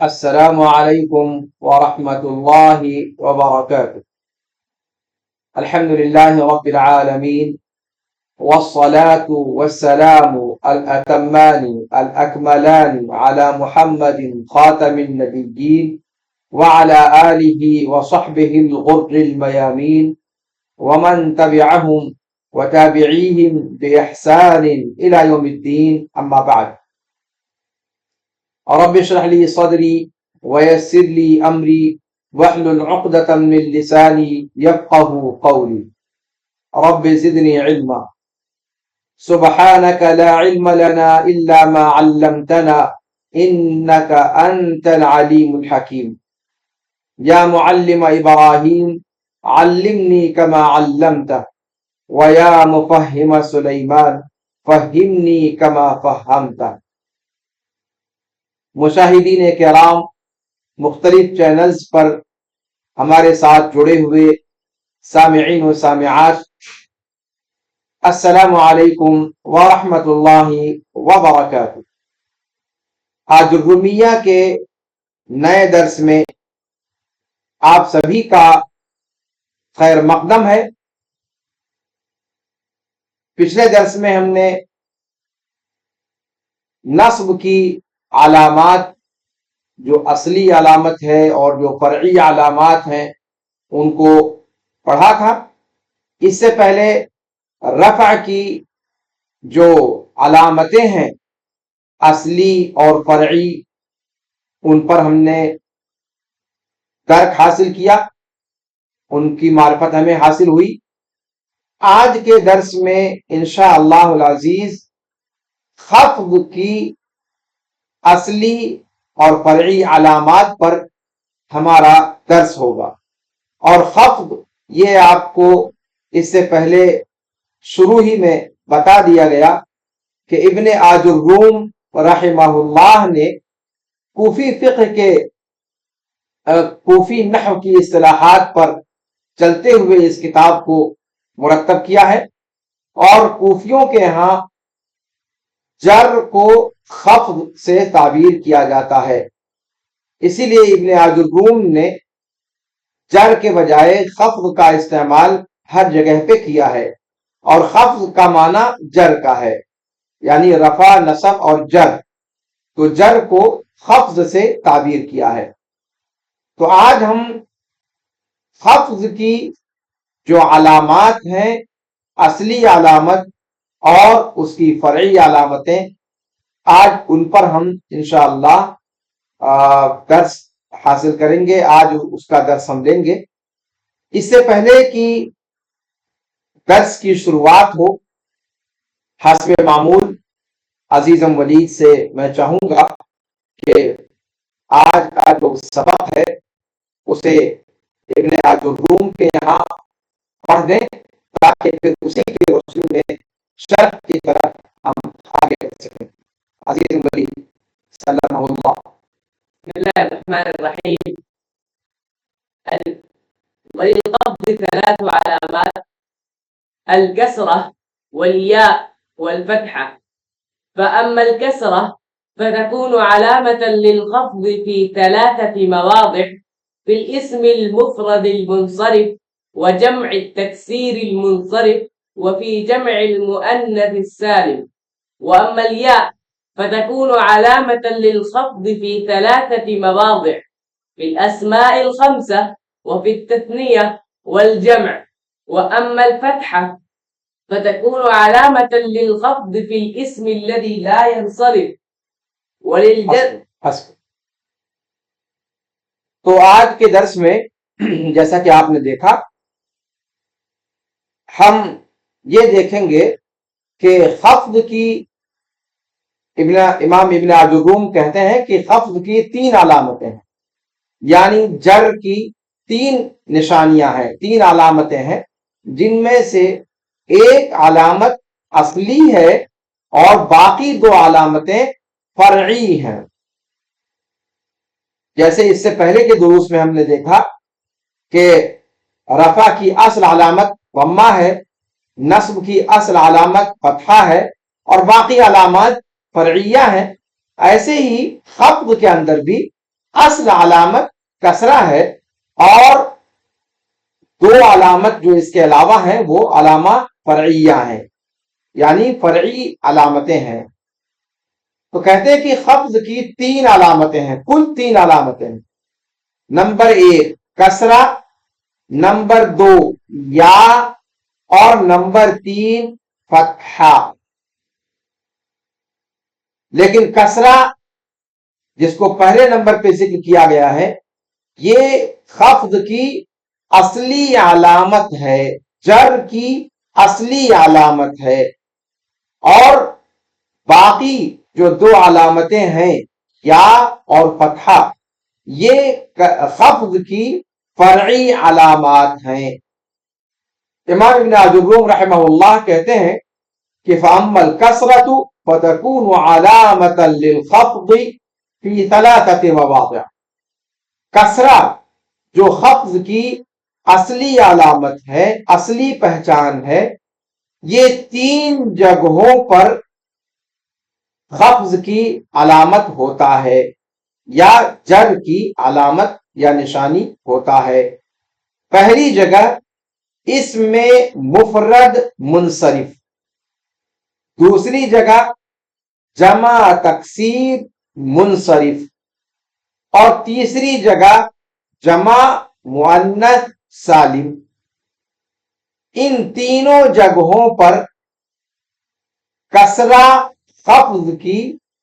السلام علیکم ورحمۃ اللہ وبرکاتہ۔ الحمد للہ رب العالمین والصلاة والسلام الأتمان الأكملان على محمد خاتم النبیین وعلى آلہ وصحبہ الغر الميامین ومن تبعهم وتابعیہم بإحسان إلى يوم الدین، اما بعد۔ رب اشرح لي صدري ويسر لي امري واحلل عقدة من لساني يفقهوا قولي رب زدني علما سبحانك لا علم لنا الا ما علمتنا انك انت العليم الحكيم يا معلم ابراهيم علمني كما علمت ويا مفهم سليمان فهمني كما فهمت۔ مشاہدین کرام، مختلف چینلز پر ہمارے ساتھ جڑے ہوئے سامعین و سامعات، السلام علیکم ورحمۃ اللہ وبرکاتہ۔ آج الرومیہ کے نئے درس میں آپ سبھی کا خیر مقدم ہے۔ پچھلے درس میں ہم نے نصب کی علامات، جو اصلی علامت ہے اور جو فرعی علامات ہیں، ان کو پڑھا تھا۔ اس سے پہلے رفع کی جو علامتیں ہیں اصلی اور فرعی، ان پر ہم نے درک حاصل کیا، ان کی معرفت ہمیں حاصل ہوئی۔ آج کے درس میں انشاءاللہ العزیز خفض کی اصلی اور فرعی علامات پر ہمارا درس ہوگا۔ اور خفض یہ آپ کو اس سے پہلے شروع ہی میں بتا دیا گیا کہ ابن آج الروم رحمہ اللہ نے کوفی فقہ کے کوفی نحو کی اصطلاحات پر چلتے ہوئے اس کتاب کو مرتب کیا ہے، اور کوفیوں کے ہاں جر کو خفض سے تعبیر کیا جاتا ہے، اسی لیے ابن آج الروم نے جر کے بجائے خفض کا استعمال ہر جگہ پہ کیا ہے، اور خفض کا معنی جر کا ہے، یعنی رفع، نصب اور جر، تو جر کو خفض سے تعبیر کیا ہے۔ تو آج ہم خفض کی جو علامات ہیں، اصلی علامت اور اس کی فرعی علامتیں، آج ان پر ہم انشاءاللہ درس حاصل کریں گے۔ آج اس کا درس ہم لیں گے۔ اس سے پہلے کہ درس کی شروعات ہو، حسب معمول عزیزم ولید سے میں چاہوں گا کہ آج کا جو سبق ہے اسے ابن آج الروم کے یہاں پڑھ دیں، تاکہ پھر اسی کی روشنی میں شرح کی طرف ہم آگے بڑھ سکیں۔ عزیز ولید سلام اللہ۔ بسم الله الرحمن الرحيم. وللقبض 3 علامات: الكسرة والياء والفتحة. فأما الكسرة فتكون علامة للخفض في 3 مواضع: في الاسم المفرد المنصرف، وجمع التكسير المنصرف، وفي جمع المؤنث السالم. وأما الياء فتكون علامة للخفض في 3 مواضع: في الأسماء ال5، وفي التثنية والجمع. وأما الفتحة فتكون علامة للخفض في الاسم الذي لا ينصرف وللجر. تو آج کے درس میں جیسا کہ آپ نے دیکھا، ہم یہ دیکھیں گے کہ خفض کی امام ابن آج الروم کہتے ہیں کہ خفض کی 3 علامتیں ہیں، یعنی جر کی 3 نشانیاں ہیں، 3 علامتیں ہیں، جن میں سے ایک علامت اصلی ہے اور باقی 2 علامتیں فرعی ہیں۔ جیسے اس سے پہلے کے دروس میں ہم نے دیکھا کہ رفع کی اصل علامت ضمہ ہے، نصب کی اصل علامت فتحہ ہے، اور باقی علامات فرعیہ ہیں۔ ایسے ہی خفض کے اندر بھی اصل علامت کسرہ ہے اور دو علامت جو اس کے علاوہ ہیں وہ علامہ فرعیہ ہیں، یعنی فرعی علامتیں ہیں۔ تو کہتے ہیں کہ خفض کی 3 علامتیں ہیں، کل 3 علامتیں ہیں۔ نمبر 1 کسرہ، نمبر 2 یا، اور نمبر 3 فتحہ۔ لیکن کسرہ جس کو پہلے نمبر پہ ذکر کیا گیا ہے، یہ خفض کی اصلی علامت ہے، جر کی اصلی علامت ہے، اور باقی جو 2 علامتیں ہیں یا اور فتحہ، یہ خفض کی فرعی علامات ہیں۔ امام ابن عجرروم رحمہ اللہ کہتے ہیں کہ فَأَمَّا الْكَسْرَةُ فَتَكُونُ عَلَامَةً لِلْخَفْضِ فِي 3 مواضع۔ کسرہ جو خفض کی اصلی علامت ہے، اصلی پہچان ہے، یہ 3 جگہوں پر خفض کی علامت ہوتا ہے یا جر کی علامت یا نشانی ہوتا ہے۔ پہلی جگہ اس میں مفرد منصرف، دوسری جگہ جمع تکسیر منصرف، اور تیسری جگہ جمع مؤنث سالم۔ ان تینوں جگہوں پر کسرہ خفض کی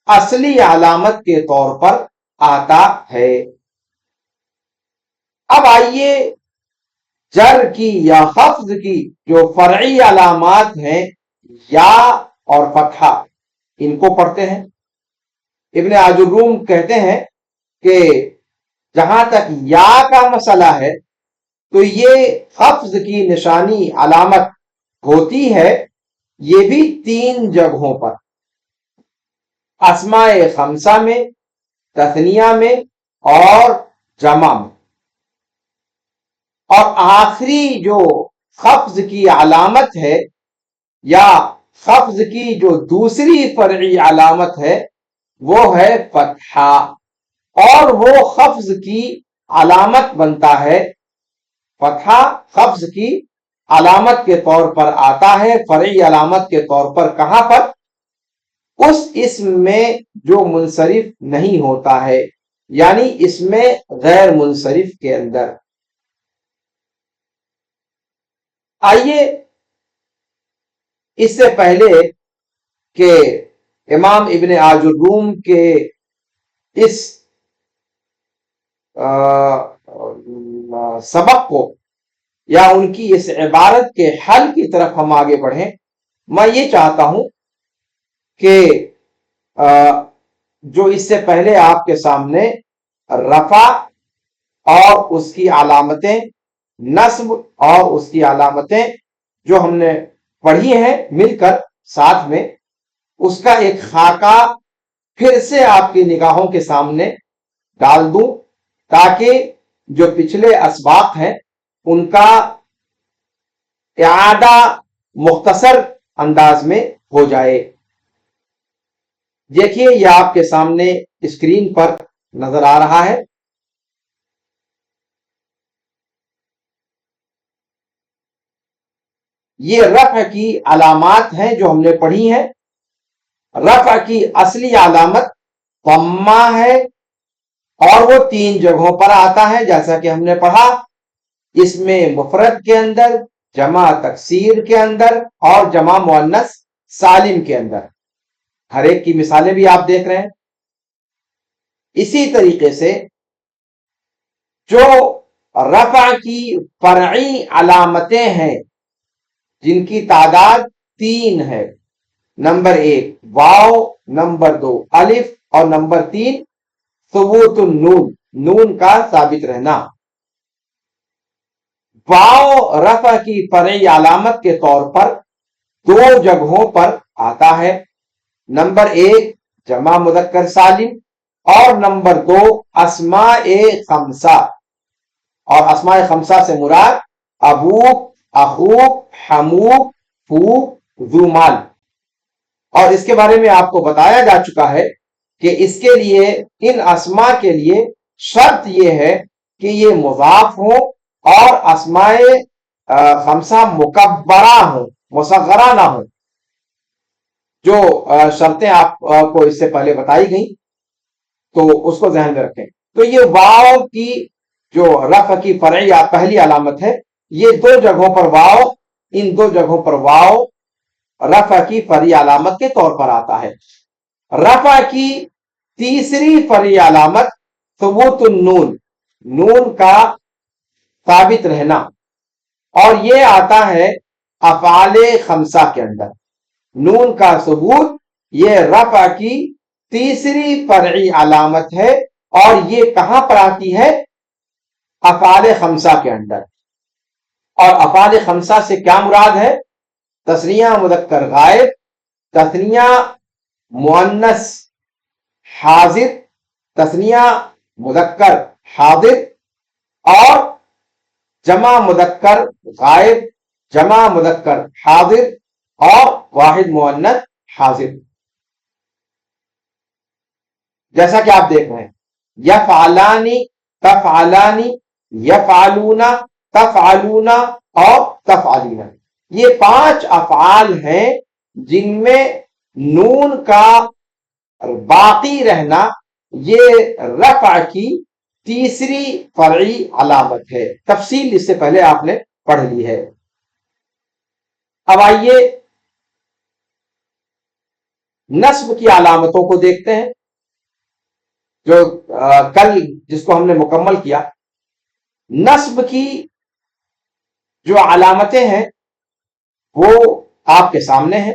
اصلی علامت کے طور پر آتا ہے۔ اب آئیے جر کی یا خفض کی جو فرعی علامات ہیں یا اور فتحہ، ان کو پڑھتے ہیں۔ ابن عجرروم کہتے ہیں کہ جہاں تک یا کا مسئلہ ہے تو یہ خفض کی نشانی علامت ہوتی ہے، یہ بھی 3 جگہوں پر، اسماء خمسہ میں، تثنیہ میں اور جمع میں۔ اور آخری جو خفض کی علامت ہے یا خفض کی جو دوسری فرعی علامت ہے وہ ہے فتحہ، اور وہ خفض کی علامت بنتا ہے، فتحہ خفض کی علامت کے طور پر آتا ہے، فرعی علامت کے طور پر کہاں پر؟ اس اسم میں جو منصرف نہیں ہوتا ہے، یعنی اس میں غیر منصرف کے اندر۔ آئیے اس سے پہلے کہ امام ابن عجرروم کے اس سبق کو یا ان کی اس عبارت کے حل کی طرف ہم آگے بڑھیں، میں یہ چاہتا ہوں کہ جو اس سے پہلے آپ کے سامنے رفع اور اس کی علامتیں، نصب اور اس کی علامتیں جو ہم نے پڑھی ہیں مل کر ساتھ میں، اس کا ایک خاکہ پھر سے آپ کی نگاہوں کے سامنے ڈال دوں تاکہ جو پچھلے اسباق ہیں ان کا اعادہ مختصر انداز میں ہو جائے۔ دیکھیے یہ آپ کے سامنے اسکرین پر نظر آ رہا ہے۔ یہ رفع کی علامات ہیں جو ہم نے پڑھی ہیں۔ رفع کی اصلی علامت ضمہ ہے اور وہ 3 جگہوں پر آتا ہے جیسا کہ ہم نے پڑھا، اس میں مفرد کے اندر، جمع تکسیر کے اندر اور جمع مؤنث سالم کے اندر۔ ہر ایک کی مثالیں بھی آپ دیکھ رہے ہیں۔ اسی طریقے سے جو رفع کی فرعی علامتیں ہیں جن کی تعداد 3 ہے، نمبر 1 واو، نمبر 2 الف اور نمبر 3 ثبوت النون، نون کا ثابت رہنا۔ واو رفع کی فرعی علامت کے طور پر 2 جگہوں پر آتا ہے، نمبر 1 جمع مذکر سالم اور نمبر 2 اسماء خمسہ، اور اسماء خمسہ سے مراد ابوک، اخوک، حموک، پھوک، ذو مال۔ اور اس کے بارے میں آپ کو بتایا جا چکا ہے کہ اس کے لیے، ان اسماء کے لیے شرط یہ ہے کہ یہ مضاف ہو اور اسمائے خمسہ مکبرہ ہوں، مصغرہ نہ ہوں، جو شرطیں آپ کو اس سے پہلے بتائی گئیں، تو اس کو ذہن میں رکھیں۔ تو یہ واو کی جو رفع کی فرعی پہلی علامت ہے، یہ دو جگہوں پر واو، ان دو جگہوں پر واو رفع کی فرعی علامت کے طور پر آتا ہے۔ رفع کی تیسری فرعی علامت ثبوت النون، نون کا ثابت رہنا، اور یہ آتا ہے افعال خمسہ کے اندر۔ نون کا ثبوت یہ رفع کی تیسری فرعی علامت ہے، اور یہ کہاں پر آتی ہے؟ افعال خمسہ کے اندر۔ اور افعال خمسہ سے کیا مراد ہے؟ تثنیہ مذکر غائب، تثنیہ مؤنث حاضر، تثنیہ مذکر حاضر، اور جمع مذکر غائب، جمع مذکر حاضر، اور واحد مؤنث حاضر۔ جیسا کہ آپ دیکھ رہے ہیں، یفعلانی، تفعلانی، یفعلون، تفعلون، اور تفعلین، یہ 5 افعال ہیں جن میں نون کا باقی رہنا یہ رفع کی تیسری فرعی علامت ہے۔ تفصیل اس سے پہلے آپ نے پڑھ لی ہے۔ اب آئیے نصب کی علامتوں کو دیکھتے ہیں، جو کل جس کو ہم نے مکمل کیا۔ نصب کی جو علامتیں ہیں وہ آپ کے سامنے ہیں۔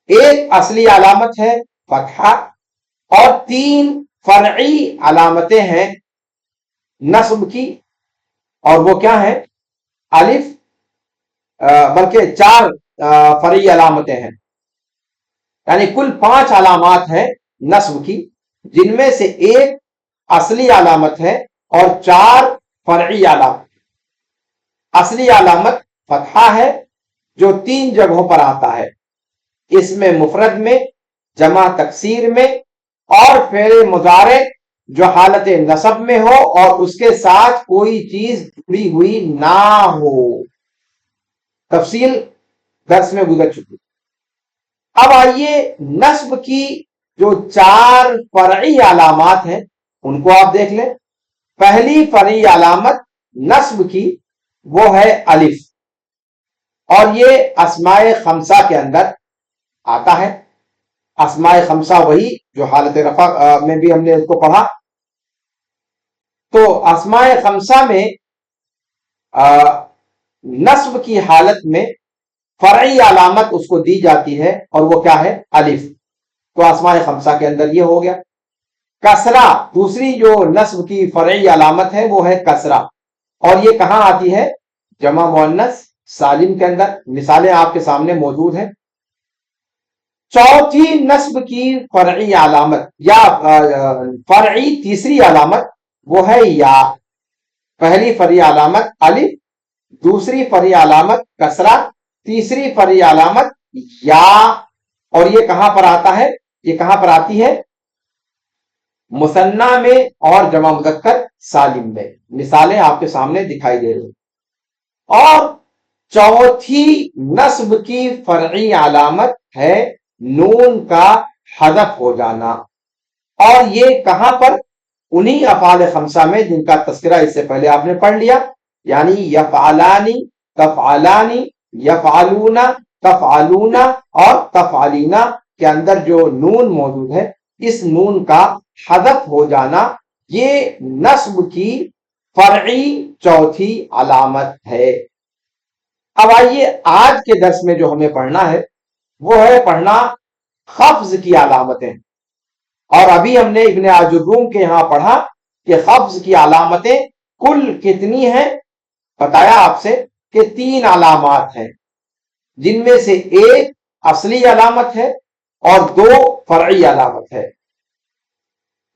ایک اصلی علامت ہے فتحہ، اور 3 فرعی علامتیں ہیں نصب کی، اور وہ کیا ہیں؟ الف، بلکہ 4 فرعی علامتیں ہیں، یعنی کل 5 علامات ہیں نصب کی، جن میں سے ایک اصلی علامت ہے اور 4 فرعی علامت۔ اصلی علامت فتحہ ہے جو 3 جگہوں پر آتا ہے، اس میں مفرد میں، جمع تکسیر میں، اور فعل مضارع جو حالت نصب میں ہو اور اس کے ساتھ کوئی چیز جڑی ہوئی نہ ہو۔ تفصیل درس میں گزر چکی۔ اب آئیے نصب کی جو 4 فرعی علامات ہیں ان کو آپ دیکھ لیں۔ پہلی فرعی علامت نصب کی وہ ہے الف، اور یہ اسماء خمسہ کے اندر آتا ہے۔ اسماء خمسہ وہی جو حالت رفع میں بھی ہم نے اس کو پڑھا۔ تو اسماء خمسہ میں نصب کی حالت میں فرعی علامت اس کو دی جاتی ہے، اور وہ کیا ہے؟ الف۔ تو اسماء خمسہ کے اندر یہ ہو گیا۔ کسرہ، دوسری جو نصب کی فرعی علامت ہے وہ ہے کسرہ، اور یہ کہاں آتی ہے؟ جمع مؤنث سالم کے اندر۔ مثالیں آپ کے سامنے موجود ہیں۔ چوتھی نصب کی فرعی علامت یا فرعی تیسری علامت وہ ہے یا۔ پہلی فرعی علامت الف، دوسری فرعی علامت کسرہ، تیسری فرعی علامت یا، اور یہ کہاں پر آتا ہے؟ یہ کہاں پر آتی ہے؟ مثنیٰ میں اور جمع مذکر سالم میں۔ مثالیں آپ کے سامنے دکھائی دے رہی ہیں۔ اور چوتھی نصب کی فرعی علامت ہے نون کا حذف ہو جانا، اور یہ کہاں پر؟ انہی افعال خمسہ میں جن کا تذکرہ اس سے پہلے آپ نے پڑھ لیا، یعنی یفعلانی، تفعلانی، یفعلون، تفعلون، اور تفعلین کے اندر جو نون موجود ہے، اس نون کا حذف ہو جانا یہ نصب کی فرعی چوتھی علامت ہے۔ اب آئیے آج کے درس میں جو ہمیں پڑھنا ہے وہ ہے پڑھنا خفض کی علامتیں۔ اور ابھی ہم نے ابن عاجروم کے یہاں پڑھا کہ خفض کی علامتیں کل کتنی ہیں؟ بتایا آپ سے کہ 3 علامات ہیں، جن میں سے ایک اصلی علامت ہے اور 2 فرعی علامت ہے۔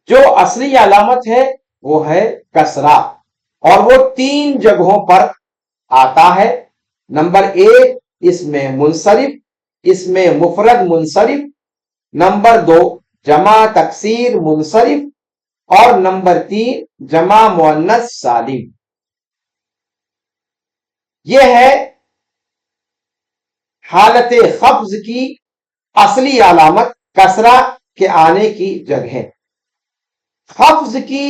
جو اصلی علامت ہے وہ ہے کسرہ، اور وہ 3 جگہوں پر آتا ہے۔ نمبر 1 اس میں منصرف، اس میں مفرد منصرف۔ نمبر 2 جمع تکسیر منصرف، اور نمبر 3 جمع مؤنث سالم۔ یہ ہے حالت خفض کی اصلی علامت کسرہ کے آنے کی جگہ۔ خفض کی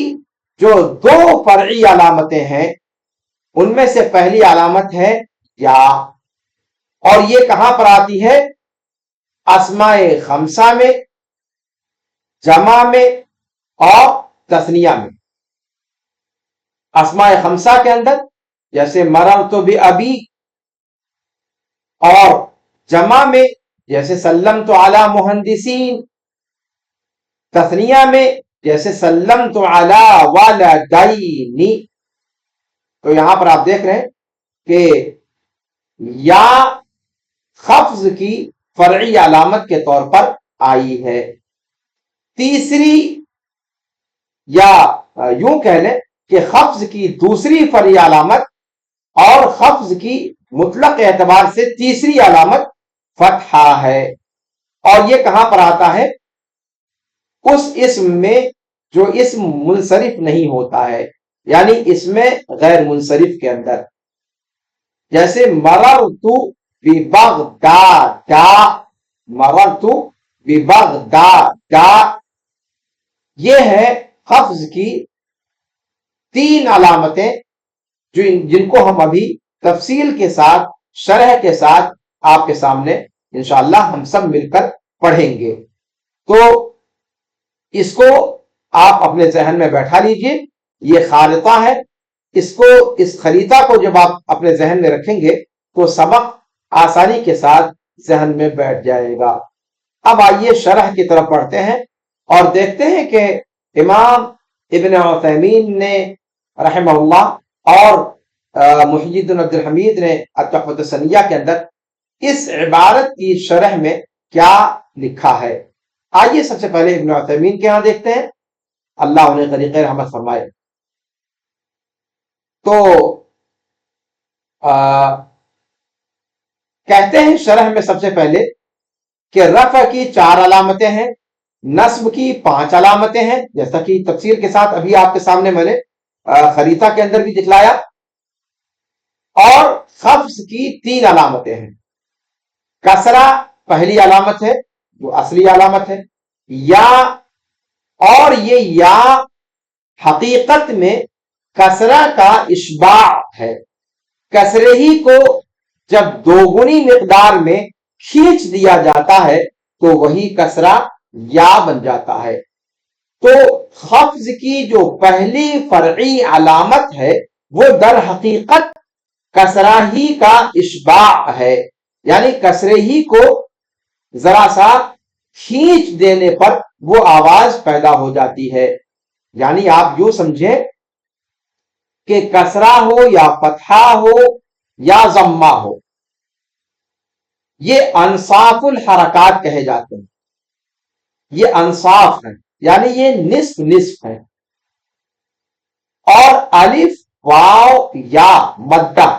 جو 2 فرعی علامتیں ہیں ان میں سے پہلی علامت ہے یا، اور یہ کہاں پر آتی ہے؟ اسماء خمسہ میں، جمع میں اور تثنیہ میں۔ اسماء خمسہ کے اندر جیسے مررت بابی، اور جمع میں جیسے سلمت علی مہندسین، تثنیہ میں جیسے سلمت علی والدین۔ تو یہاں پر آپ دیکھ رہے ہیں کہ یا خفض کی فرعی علامت کے طور پر آئی ہے۔ تیسری، یا یوں کہہ لیں کہ خفض کی دوسری فرعی علامت اور خفض کی مطلق اعتبار سے تیسری علامت فتحہ ہے، اور یہ کہاں پر آتا ہے؟ اس اسم میں جو اسم منصرف نہیں ہوتا ہے، یعنی اس میں غیر منصرف کے اندر، جیسے مررت ببغداد، مررت ببغداد، یہ ہے خفض کی 3 علامتیں جن کو ہم ابھی تفصیل کے ساتھ، شرح کے ساتھ آپ کے سامنے انشاءاللہ ہم سب مل کر پڑھیں گے۔ تو اس کو آپ اپنے ذہن میں بیٹھا لیجئے، یہ خارطہ ہے، اس خریطہ کو جب آپ اپنے ذہن میں رکھیں گے تو سبق آسانی کے ساتھ ذہن میں بیٹھ جائے گا۔ اب آئیے شرح کی طرف پڑھتے ہیں اور دیکھتے ہیں کہ امام ابن عثیمین نے رحمہ اللہ اور محی الدین عبد الحمید نے التحفۃ الثنیہ کے اندر اس عبارت کی شرح میں کیا لکھا ہے۔ آئیے سب سے پہلے ابن عثیمین کے ہاں دیکھتے ہیں، اللہ انہیں طریق رحمت فرمائے۔ تو کہتے ہیں شرح میں سب سے پہلے کہ رفع کی 4 علامتیں ہیں، نصب کی 5 علامتیں ہیں، جیسا کہ تفصیل کے ساتھ ابھی آپ کے سامنے میں نے خریطہ کے اندر بھی دکھلایا، اور خفض کی 3 علامتیں ہیں۔ کسرہ پہلی علامت ہے جو اصلی علامت ہے، یا، اور یہ یا حقیقت میں کسرہ کا اشباع ہے، کسرے ہی کو جب 2 گنی مقدار میں کھینچ دیا جاتا ہے تو وہی کسرہ یا بن جاتا ہے۔ تو خفض کی جو پہلی فرعی علامت ہے وہ در حقیقت کسرہ ہی کا اشباع ہے، یعنی کسرے ہی کو ذرا سا کھینچ دینے پر وہ آواز پیدا ہو جاتی ہے۔ یعنی آپ یوں سمجھیں کہ کسرہ ہو یا فتحہ ہو یا ضمہ ہو، یہ انصاف الحرکات کہے جاتے ہیں، یہ انصاف ہیں، یعنی یہ نصف نصف ہے۔ اور الف، واو، یا مدہ،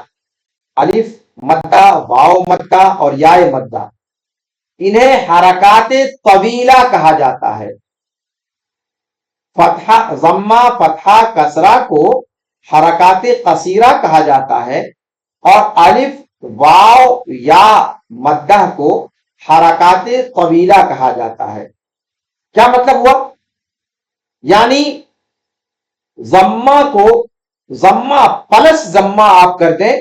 الف مدہ، واو مدہ اور یا مدہ، انہیں حرکات طویلہ کہا جاتا ہے۔ فتحہ، ضمہ، فتحہ، کسرہ کو حرکات قصیرہ کہا جاتا ہے، اور الف، واو، یا مدہ کو حرکات طویلہ کہا جاتا ہے۔ کیا مطلب ہوا؟ یعنی ضمہ کو ضمہ پلس ضمہ آپ کر دیں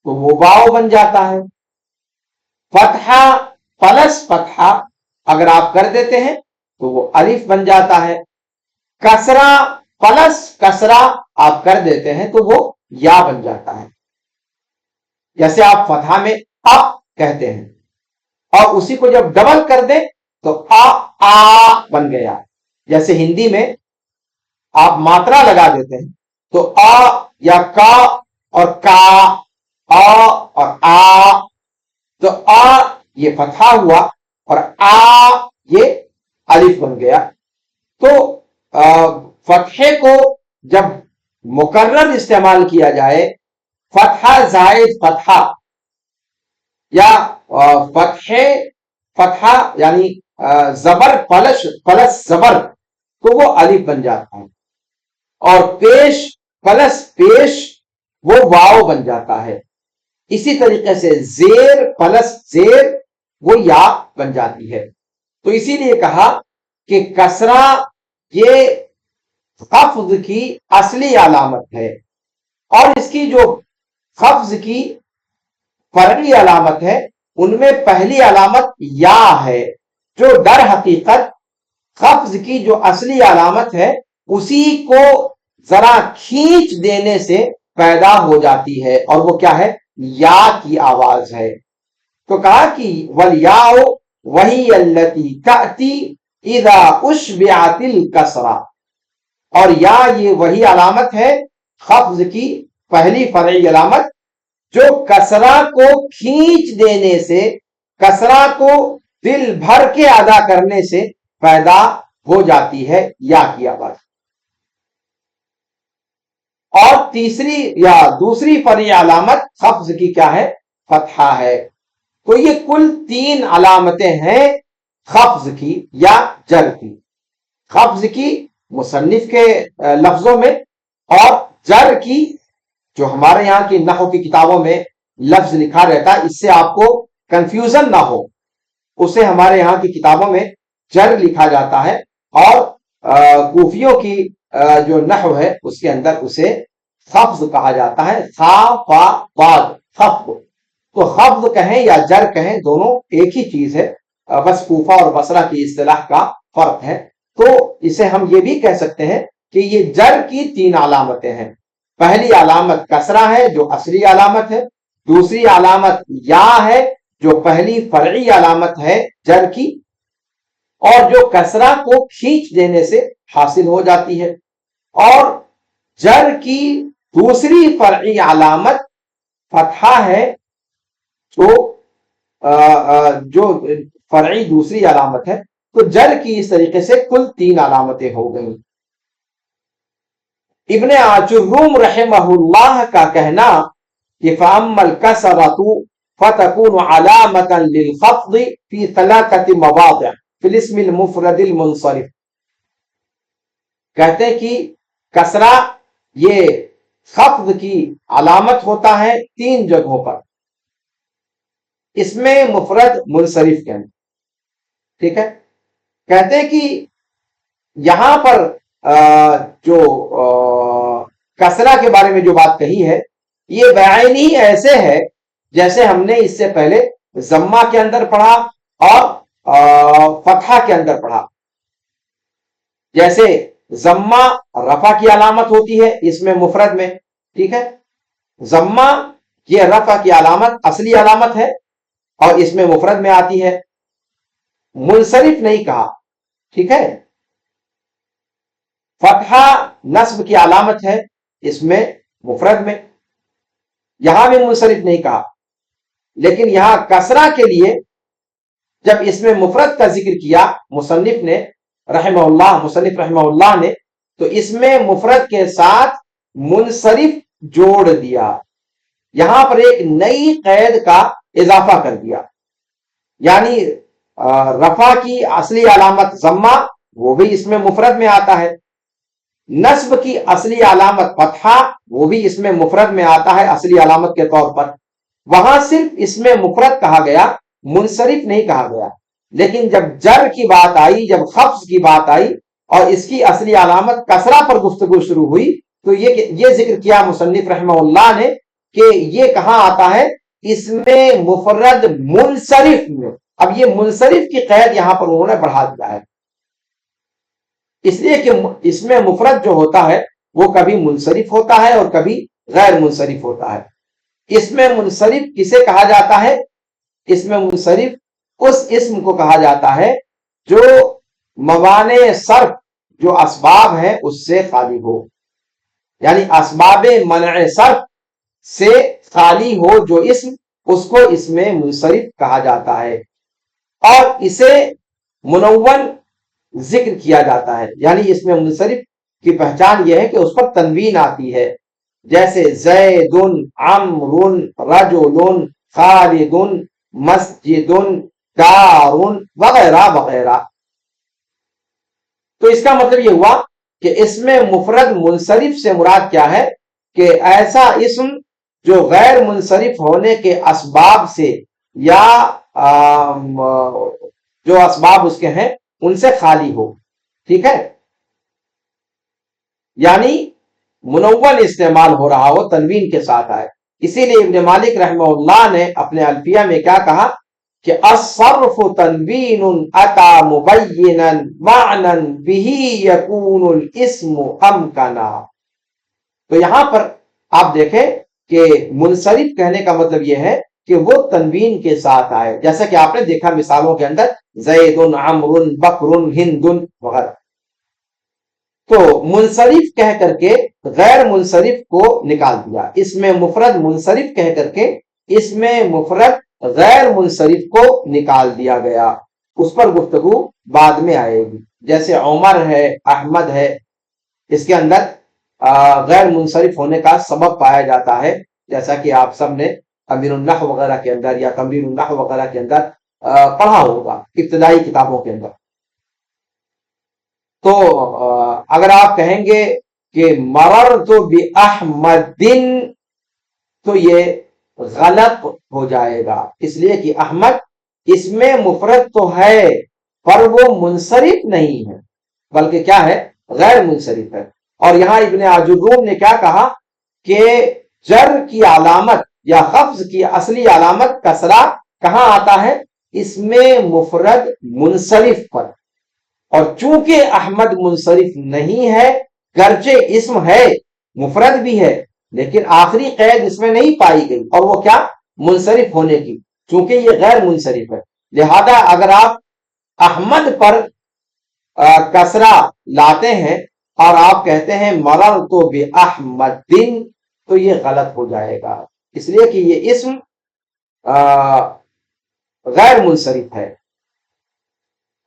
تو وہ واو بن جاتا ہے، فتحہ پلس فتحہ اگر آپ کر دیتے ہیں تو وہ الف بن جاتا ہے، کسرہ پلس کسرہ آپ کر دیتے ہیں تو وہ یا بن جاتا ہے۔ جیسے آپ فتحہ میں اب کہتے ہیں اور اسی کو جب ڈبل کر دیں تو آ بن گیا، جیسے ہندی میں آپ ماترا لگا دیتے ہیں تو آ یا کا اور کا، آ اور آ، تو آ یہ فتحہ ہوا اور آ یہ الف بن گیا۔ تو فتحے کو جب مکرر استعمال کیا جائے، فتحہ زائد فتحہ یا فتحہ یعنی زبر پلس زبر، تو وہ الف بن جاتا ہے۔ اور پیش پلس پیش وہ واو بن جاتا ہے. اسی طریقے سے زیر پلس زیر وہ یا بن جاتی ہے. تو اسی لیے کہا کہ کسرہ یہ خفض کی اصلی علامت ہے، اور اس کی جو خفض کی فرعی علامت ہے ان میں پہلی علامت یا ہے، جو در حقیقت خفض کی جو اصلی علامت ہے اسی کو ذرا کھینچ دینے سے پیدا ہو جاتی ہے، اور وہ کیا ہے؟ یا کی آواز ہے. تو کہا کہ وَالْيَاءُ وَهِيَ الَّتِي تَأْتِي إِذَا أُشْبِعَتِ الْكَسْرَةُ، اور یا یہ وہی علامت ہے خفض کی پہلی فرعی علامت جو کسرہ کو کھینچ دینے سے، کسرہ کو دل بھر کے ادا کرنے سے پیدا ہو جاتی ہے یا کی آواز. اور تیسری یا دوسری فرعی علامت خفض کی کیا ہے؟ فتحہ ہے. تو یہ کل 3 علامتیں ہیں خفض کی یا جر کی. خفض کی مصنف کے لفظوں میں، اور جر کی جو ہمارے یہاں کی نحو کی کتابوں میں لفظ لکھا رہتا ہے، اس سے آپ کو کنفیوژن نہ ہو، اسے ہمارے یہاں کی کتابوں میں جر لکھا جاتا ہے، اور کوفیوں کی جو نحو ہے اس کے اندر اسے خفض کہا جاتا ہے. خا فا ضاد خفض. تو خفض کہیں یا جر کہیں دونوں ایک ہی چیز ہے، بس کوفہ اور بصرہ کی اصطلاح کا فرق ہے. تو اسے ہم یہ بھی کہہ سکتے ہیں کہ یہ جر کی 3 علامتیں ہیں. پہلی علامت کسرہ ہے جو اصلی علامت ہے، دوسری علامت یا ہے جو پہلی فرعی علامت ہے جر کی، اور جو کسرہ کو کھینچ دینے سے حاصل ہو جاتی ہے. اور جر کی دوسری فرعی علامت فتحہ ہے، جو فرعی دوسری علامت ہے. تو جر کی اس طریقے سے کل 3 علامتیں ہو گئیں. ابن آجروم رحمہ اللہ کا کہنا کہ فَأَمَّا الْكَسْرَةُ فَتَكُونُ عَلَامَةً لِلْخَفْضِ فِي 3 مواضع فِي الْاسْمِ الْمُفْرَدِ الْمُنصَرِفِ. کہتے ہیں کہ کسرہ یہ خفض کی علامت ہوتا ہے 3 جگہوں پر، اس میں مفرد منصرف کے اندر. ٹھیک ہے. کہتے ہیں کہ یہاں پر جو کسرہ کے بارے میں جو بات کہی ہے یہ بعینی ایسے ہے جیسے ہم نے اس سے پہلے ضمہ کے اندر پڑھا اور فتحہ کے اندر پڑھا. جیسے ضمہ رفع کی علامت ہوتی ہے اس میں مفرد میں، ٹھیک ہے. ضمہ یہ رفع کی علامت اصلی علامت ہے اور اس میں مفرد میں آتی ہے. منصرف نہیں کہا، ٹھیک ہے. فتحہ نصب کی علامت ہے اس میں مفرد میں، یہاں بھی منصرف نہیں کہا. لیکن یہاں کسرہ کے لیے جب اس میں مفرد کا ذکر کیا مصنف رحمہ اللہ نے تو اس میں مفرد کے ساتھ منصرف جوڑ دیا. یہاں پر ایک نئی قید کا اضافہ کر دیا، یعنی رفع کی اصلی علامت ضمہ وہ بھی اس میں مفرد میں آتا ہے، نصب کی اصلی علامت فتحہ وہ بھی اس میں مفرد میں آتا ہے اصلی علامت کے طور پر. وہاں صرف اس میں مفرد کہا گیا، منصرف نہیں کہا گیا. لیکن جب جر کی بات آئی، جب خفض کی بات آئی اور اس کی اصلی علامت کسرہ پر گفتگو شروع ہوئی تو یہ ذکر کیا مصنف رحمہ اللہ نے کہ یہ کہاں آتا ہے؟ اس میں مفرد منصرف میں. اب یہ منصرف کی قید یہاں پر انہوں نے بڑھا دیا ہے، اس لیے کہ اس میں مفرد جو ہوتا ہے وہ کبھی منصرف ہوتا ہے اور کبھی غیر منصرف ہوتا ہے. اس میں منصرف کسے کہا جاتا ہے؟ اس میں منصرف اس اسم کو کہا جاتا ہے جو موانع صرف جو اسباب ہیں اس سے خالی ہو، یعنی اسباب منع صرف سے خالی ہو جو اسم، اس کو اس میں منصرف کہا جاتا ہے. اور اسے منون ذکر کیا جاتا ہے، یعنی اس میں منصرف کی پہچان یہ ہے کہ اس پر تنوین آتی ہے، جیسے زید، عمرو، رجل، خالد، مسجد، دار وغیرہ وغیرہ. تو اس کا مطلب یہ ہوا کہ اسم مفرد منصرف سے مراد کیا ہے کہ ایسا اسم جو غیر منصرف ہونے کے اسباب سے یا جو اسباب اس کے ہیں ان سے خالی ہو. ٹھیک ہے، یعنی منون استعمال ہو رہا ہو، تنوین کے ساتھ آئے. اسی لیے ابن مالک رحمہ اللہ نے اپنے الفیہ میں کیا کہا کہ الصرف تنوین اتا مبینا معنی به یکون الاسم امکنا. تو یہاں پر آپ دیکھیں کہ منصرف کہنے کا مطلب یہ ہے کہ وہ تنوین کے ساتھ آئے، جیسا کہ آپ نے دیکھا مثالوں کے اندر زید، عمرو، بکر، ہند وغیرہ. تو منصرف کہہ کر کے غیر منصرف کو نکال دیا، اس میں مفرد منصرف کہہ کر کے اس میں مفرد غیر منصرف کو نکال دیا گیا. اس پر گفتگو بعد میں آئے گی. جیسے عمر ہے، احمد ہے، اس کے اندر غیر منصرف ہونے کا سبب پایا جاتا ہے، جیسا کہ آپ سب نے امیر النحو وغیرہ کے اندر یا کمبیر النحو وغیرہ کے اندر پڑھا ہوگا، ابتدائی کتابوں کے اندر. تو اگر آپ کہیں گے کہ مررت بأحمد تو یہ غلط ہو جائے گا، اس لیے کہ احمد اس میں مفرد تو ہے پر وہ منصرف نہیں ہے، بلکہ کیا ہے، غیر منصرف ہے. اور یہاں ابن عجروم نے کیا کہا کہ جر کی علامت یا خفض کی اصلی علامت کسرہ کہاں آتا ہے، اس میں مفرد منصرف پر. اور چونکہ احمد منصرف نہیں ہے، گرچہ اسم ہے، مفرد بھی ہے، لیکن آخری قید اس میں نہیں پائی گئی، اور وہ کیا، منصرف ہونے کی. چونکہ یہ غیر منصرف ہے، لہذا اگر آپ احمد پر کسرہ لاتے ہیں اور آپ کہتے ہیں مررت بأحمد تو یہ غلط ہو جائے گا، اس لیے کہ یہ اسم غیر منصرف ہے.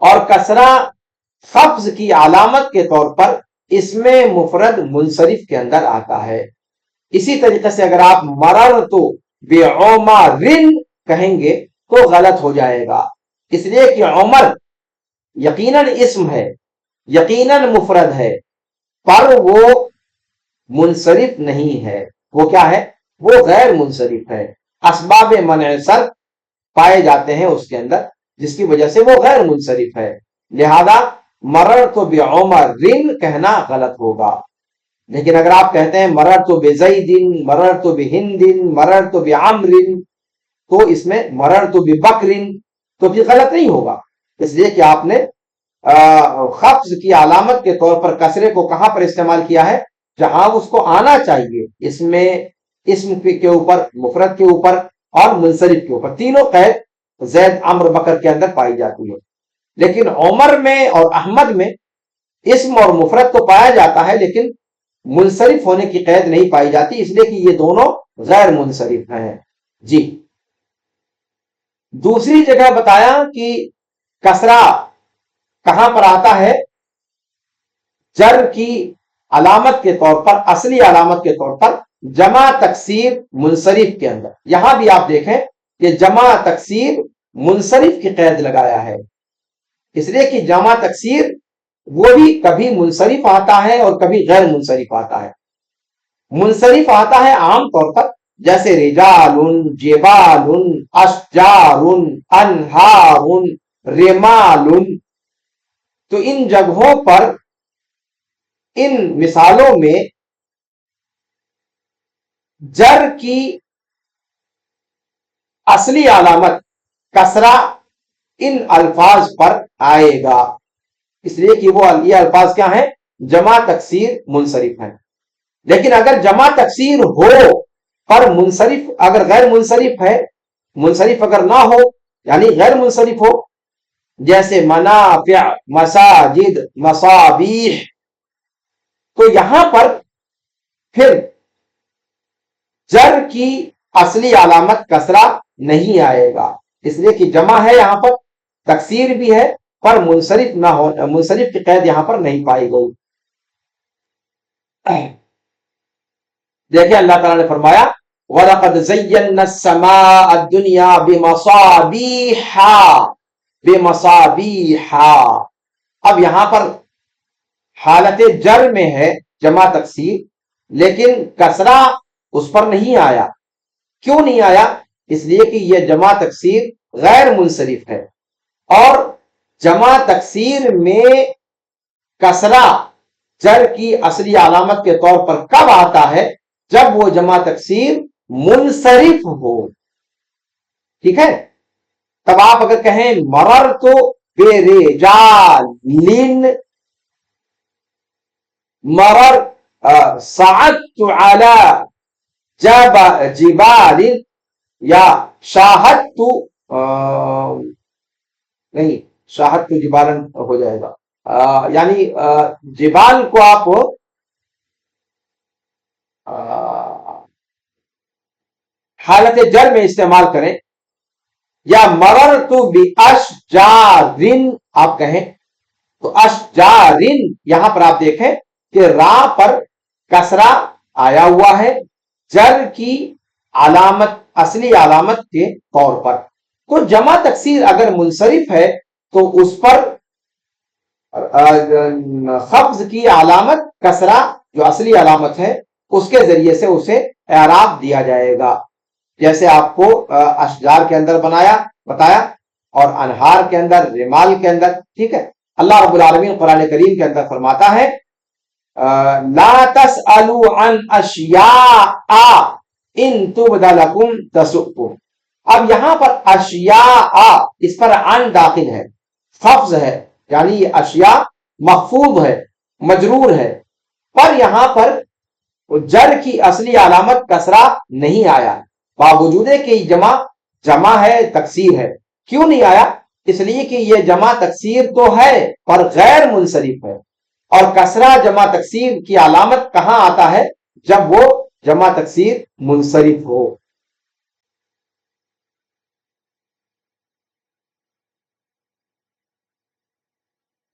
اور کسرہ خفض کی علامت کے طور پر اس میں مفرد منصرف کے اندر آتا ہے. اسی طریقے سے اگر آپ مررت بعمر کہیں گے تو غلط ہو جائے گا، اس لیے کہ عمر یقیناً اسم ہے، یقیناً مفرد ہے، پر وہ منصرف نہیں ہے. وہ کیا ہے، وہ غیر منصرف ہے. اسباب منع صرف پائے جاتے ہیں اس کے اندر جس کی وجہ سے وہ غیر منصرف ہے، لہذا مررت بعمر کہنا غلط ہوگا. لیکن اگر آپ کہتے ہیں مررت بزید، مررت بہند، مررت بعمر تو اس میں مررت ببکر تو بھی غلط نہیں ہوگا، اس لیے کہ آپ نے خفض کی علامت کے طور پر کسرے کو کہاں پر استعمال کیا ہے، جہاں اس کو آنا چاہیے، اس میں اسم کے اوپر، مفرد کے اوپر اور منصرف کے اوپر. تینوں قید زید، عمرو، بکر کے اندر پائی جاتی ہے. لیکن عمر میں اور احمد میں اسم اور مفرد تو پایا جاتا ہے لیکن منصرف ہونے کی قید نہیں پائی جاتی، اس لیے کہ یہ دونوں غیر منصرف ہیں. جی، دوسری جگہ بتایا کہ کسرہ کہاں پر آتا ہے، جر کی علامت کے طور پر، اصلی علامت کے طور پر جمع تکسیر منصرف کے اندر. یہاں بھی آپ دیکھیں کہ جمع تکسیر منصرف کی قید لگایا ہے، اس لیے کہ جمع تکسیر وہ بھی کبھی منصرف آتا ہے اور کبھی غیر منصرف آتا ہے. منصرف آتا ہے عام طور پر جیسے رجال، جبال، اشجار، انہار، رمال. تو ان جگہوں پر، ان مثالوں میں جر کی اصلی علامت کسرہ ان الفاظ پر آئے گا، اس لیے کہ وہ یہ الفاظ کیا ہیں، جمع تکسیر منصرف ہیں. لیکن اگر جمع تکسیر ہو پر منصرف، اگر غیر منصرف ہے، منصرف اگر نہ ہو یعنی غیر منصرف ہو، جیسے منافع، مساجد، مصابیح، تو یہاں پر پھر جر کی اصلی علامت کسرہ نہیں آئے گا، اس لیے کہ جمع ہے، یہاں پر تکسیر بھی ہے پر منصرف نہ ہو، منصرف کی قید یہاں پر نہیں پائی گئی. دیکھیں اللہ تعالیٰ نے فرمایا وَلَقَدْ زَيَّنَّا السَّمَاءَ الدُّنْيَا بِمَصَابِيحَ. اب یہاں پر حالت جر میں ہے جمع تکسیر، لیکن کسرہ اس پر نہیں آیا. کیوں نہیں آیا؟ اس لیے کہ یہ جمع تکسیر غیر منصرف ہے، اور جمع تکسیر میں کسرہ جر کی اصلی علامت کے طور پر کب آتا ہے؟ جب وہ جمع تکسیر منصرف ہو. ٹھیک ہے؟ تب آپ اگر کہیں مرر تو بے رجال، مرر سعدت علی جبال، یا شاہدت نہیں، شاہدت جبالن ہو جائے گا، یعنی جبال کو آپ حالت جر میں استعمال کریں، یا مررت باشجارن آپ کہیں تو اشجارن یہاں پر آپ دیکھیں کہ را پر کسرہ آیا ہوا ہے جر کی علامت، اصلی علامت کے طور پر. تو جمع تکسیر اگر منصرف ہے تو اس پر خفض کی علامت کسرہ جو اصلی علامت ہے اس کے ذریعے سے اسے اعراب دیا جائے گا، جیسے آپ کو اشجار کے اندر بتایا، اور انہار کے اندر، رمال کے اندر. ٹھیک ہے؟ اللہ رب العالمین قرآن کریم کے اندر فرماتا ہے لا تسألوا عن اشیاء ان تبد لکم تسؤکم. اب یہاں پر اشیاء، اس پر عن داخل ہے، خفض ہے، یعنی یہ اشیاء مخفوض ہے، مجرور ہے، پر یہاں پر جر کی اصلی علامت کسرہ نہیں آیا، باوجود ہے کہ جمع ہے، تکسیر ہے. کیوں نہیں آیا؟ اس لیے کہ یہ جمع تکسیر تو ہے پر غیر منصرف ہے، اور کسرہ جمع تکسیر کی علامت کہاں آتا ہے؟ جب وہ جمع تکسیر منصرف ہو.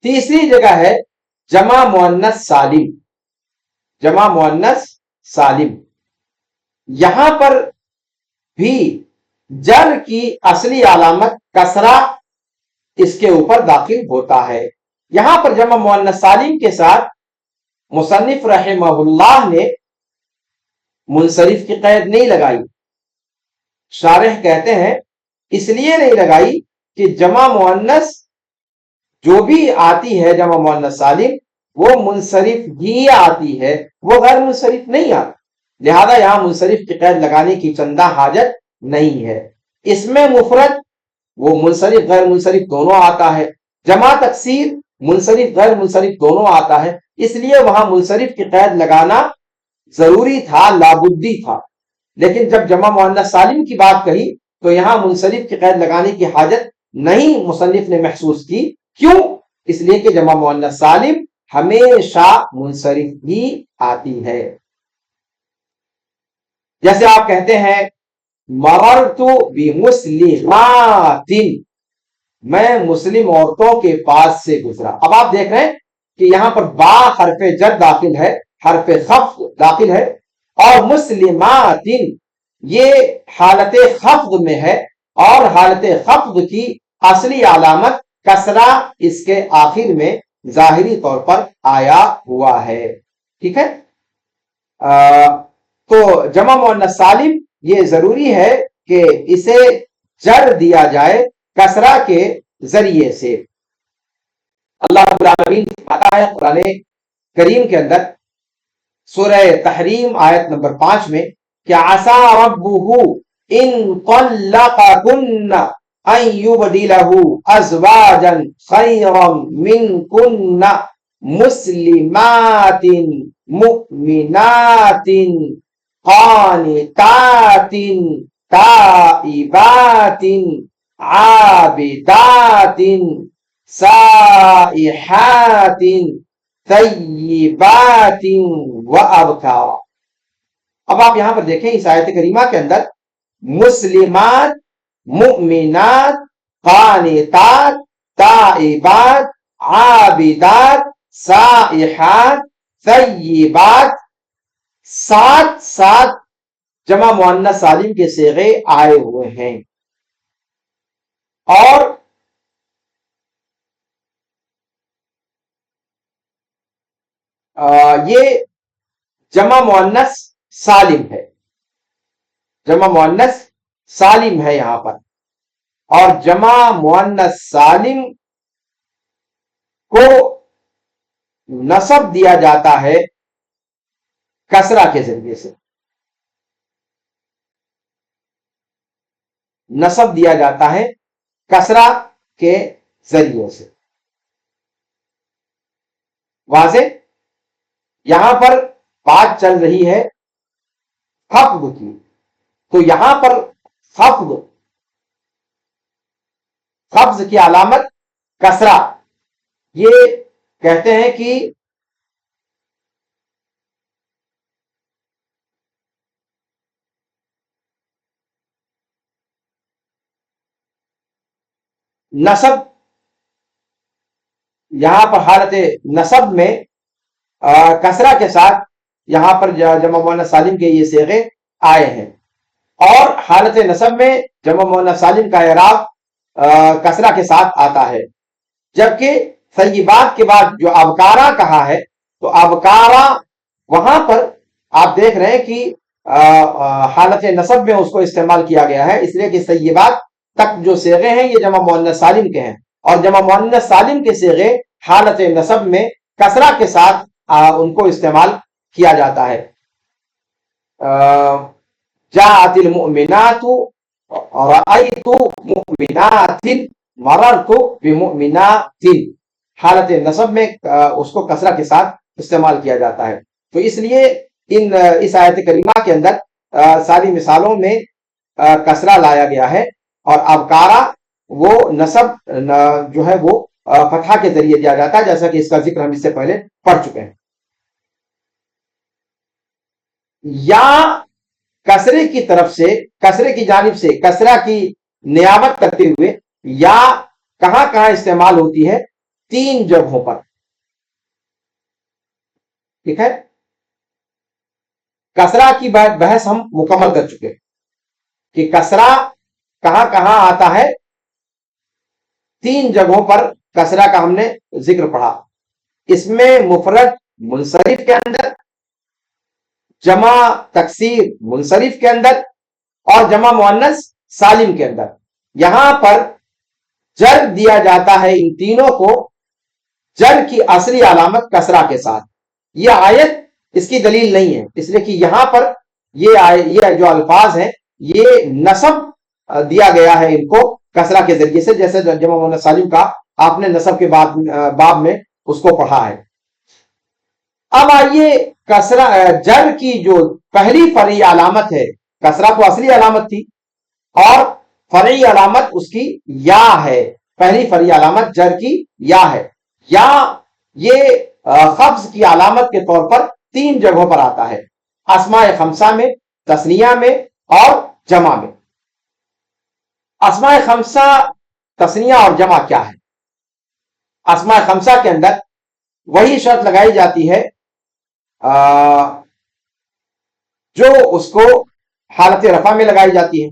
تیسری جگہ ہے جمع مؤنث سالم. جمع مؤنث سالم، یہاں پر بھی جر کی اصلی علامت کسرہ اس کے اوپر داخل ہوتا ہے. یہاں پر جمع مؤنث سالم کے ساتھ مصنف رحمہ اللہ نے منصرف کی قید نہیں لگائی. شارح کہتے ہیں اس لیے نہیں لگائی کہ جمع مؤنث جو بھی آتی ہے جمع مؤنث سالم وہ منصرف ہی آتی ہے، وہ غیر منصرف نہیں آتی، لہذا یہاں منصرف کی قید لگانے کی چندہ حاجت نہیں ہے. اس میں مفرد وہ منصرف غیر منصرف دونوں آتا ہے، جمع تکسیر منصرف غیر منصرف دونوں آتا ہے، اس لیے وہاں منصرف کی قید لگانا ضروری تھا، لابدی تھا. لیکن جب جمع مؤنث سالم کی بات کہی تو یہاں منصرف کی قید لگانے کی حاجت نہیں مصنف نے محسوس کی. کیوں؟ اس لیے کہ جمع مؤنث سالم ہمیشہ منصرف ہی آتی ہے. جیسے آپ کہتے ہیں مررت بمسلمات، میں مسلم عورتوں کے پاس سے گزرا. اب آپ دیکھ رہے ہیں کہ یہاں پر با حرف جر داخل ہے، حرف خفض داخل ہے، اور مسلمات یہ حالت خفض میں ہے، اور حالت خفض کی اصلی علامت کسرہ اس کے آخر میں ظاہری طور پر آیا ہوا ہے. ٹھیک ہے؟ تو جمع مؤنث سالم یہ ضروری ہے کہ اسے جر دیا جائے کسرہ کے ذریعے سے. اللہ رب العالمین فرماتا ہے قرآن کریم کے اندر سورہ تحریم آیت نمبر 5 میں کہ عسى ربه ان طلقكن ان يبدله ازواجا خيرا منكن مسلمات مؤمنات قانتات تائبات عابدات سائحات طیبات وابکارا. اب آپ یہاں پر دیکھیں اس آیت کریمہ کے اندر مسلمات، مؤمنات، قانتات، تائبات، عابدات، سائحات، طیبات، 7 جمع مؤنث سالم کے صیغے آئے ہوئے ہیں. اور یہ جمع مؤنث سالم ہے، جمع مؤنث سالم ہے یہاں پر، اور جمع مؤنث سالم کو نصب دیا جاتا ہے کسرہ کے ذریعے سے، نصب دیا جاتا ہے کسرہ کے ذریعے سے۔ واضح؟ یہاں پر بات چل رہی ہے خفض کی، تو یہاں پر خفض کی علامت کسرہ، یہ کہتے ہیں کہ نصب، یہاں پر حالت نصب میں کسرہ کے ساتھ یہاں پر جمع مؤنث سالم کے یہ صیغے آئے ہیں، اور حالت نصب میں جمع مؤنث سالم کا اعراب کسرہ کے ساتھ آتا ہے، جبکہ طیبات کے بعد جو ابکارا کہا ہے تو ابکارا وہاں پر آپ دیکھ رہے ہیں کہ حالت نصب میں اس کو استعمال کیا گیا ہے، اس لیے کہ طیبات تک جو صیغے ہیں یہ جمع مؤنث سالم کے ہیں، اور جمع مؤنث سالم کے صیغے حالت نصب میں کسرہ کے ساتھ ان کو استعمال کیا جاتا ہے۔ جاءت المؤمنات رأيت مؤمنات مررت بمؤمنات، حالت نصب میں اس کو کسرہ کے ساتھ استعمال کیا جاتا ہے، تو اس لیے اس آیت کریمہ کے اندر ساری مثالوں میں کسرہ لایا گیا ہے، اور ابکارا وہ نصب جو ہے وہ فتحہ کے ذریعے دیا جاتا ہے، جیسا کہ اس کا ذکر ہم اس سے پہلے پڑھ چکے ہیں۔ یا کسرے کی طرف سے، کسرے کی جانب سے کسرہ کی نیابت کرتے ہوئے یا کہاں کہاں استعمال ہوتی ہے؟ 3 جگہوں پر، ٹھیک ہے؟ کسرہ کی بحث ہم مکمل کر چکے کہ کسرہ کہاں کہاں آتا ہے، 3 جگہوں پر کسرہ کا ہم نے ذکر پڑھا، اس میں مفرد منصرف کے اندر، جمع تکسیر منصرف کے اندر، اور جمع مؤنث سالم کے اندر۔ یہاں پر جر دیا جاتا ہے ان تینوں کو، جر کی اصلی علامت کسرہ کے ساتھ۔ یہ آیت اس کی دلیل نہیں ہے، اس لیے کہ یہاں پر یہ جو الفاظ ہیں یہ نصب دیا گیا ہے ان کو کسرہ کے ذریعے سے، جیسے جمع مؤنث سالم کا آپ نے نصب کے باب میں اس کو پڑھا ہے۔ اب آئیے کسرہ جر کی جو پہلی فرعی علامت ہے، کسرہ تو اصلی علامت تھی اور فرعی علامت اس کی یا ہے، پہلی فرعی علامت جر کی یا ہے، یا یہ خفض کی علامت کے طور پر 3 جگہوں پر آتا ہے، اسماء خمسہ میں، تثنیہ میں اور جمع میں۔ اسماء خمسہ، تثنیہ اور جمع کیا ہے؟ اسماء خمسہ کے اندر وہی شرط لگائی جاتی ہے جو اس کو حالت رفع میں لگائی جاتی ہے۔